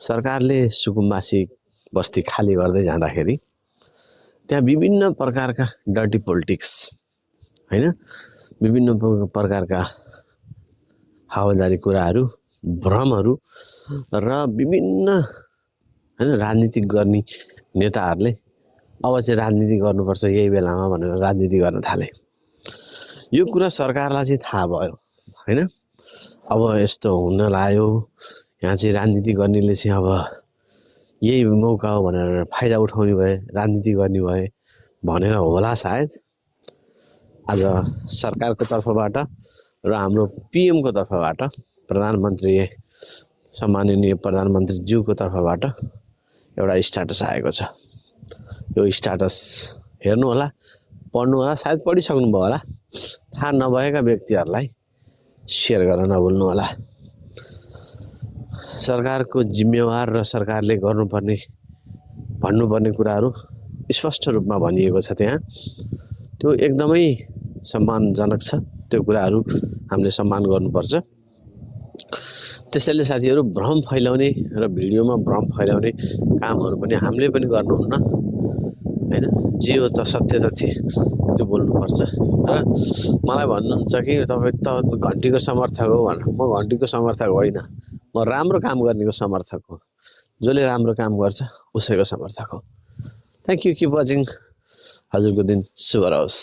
सरकारले सुकुम्बासी बस्ती खाली गर्दै जाँदाखेरि त्यहाँ विभिन्न प्रकारका डर्टी पोलिटिक्स हैन, विभिन्न प्रकारका हावाजारी कुराहरू, भ्रमहरू र विभिन्न हैन राजनीति गर्ने नेताहरूले अब चाहिँ राजनीति गर्नुपर्छ यही बेलामा भनेर राजनीति गर्न थाले। यो कुरा सरकारलाई चाहिँ थाहा भयो हैन। अब यस्तो हुन लाग्यो, यहाँ चाहिँ राजनीति गर्नेले चाहिँ अब यही मौका हो भनेर फाइदा उठाउने भए, राजनीति गर्ने भए भनेर होला सायद। आज सरकारको तर्फबाट र हाम्रो पीएम को तर्फबाट, प्रधानमन्त्री सम्माननीय प्रधानमन्त्रीज्यूको तर्फबाट एउटा स्ट्याटस आएको छ। यो स्ट्याटस हेर्नु होला, पढ्नु होला, सायद पढिसक्नु भयो होला। थाहा नभएका व्यक्तिहरूलाई शेयर गर्न नभुल्नु होला। सरकारको जिम्मेवार र सरकारले गर्नुपर्ने भन्नुपर्ने कुराहरू स्पष्ट रूपमा भनिएको छ त्यहाँ। त्यो एकदमै सम्मानजनक छ। त्यो कुराहरू हामीले सम्मान गर्नुपर्छ। त्यसैले साथीहरू, भ्रम फैलाउने र भिडियोमा भ्रम फैलाउने कामहरू पनि हामीले पनि गर्नुहुन्न हैन। जे हो त सत्य तथ्य त्यो बोल्नुपर्छ। र मलाई भन्नुहुन्छ कि तपाईँ त घन्टीको समर्थक हो भनेर। म घन्टीको समर्थक होइन, म राम्रो काम गर्नेको समर्थक हो। जसले राम्रो काम गर्छ उसैको समर्थक हो। Thank you, keep watching. हजुरको दिन शुभ रहोस्।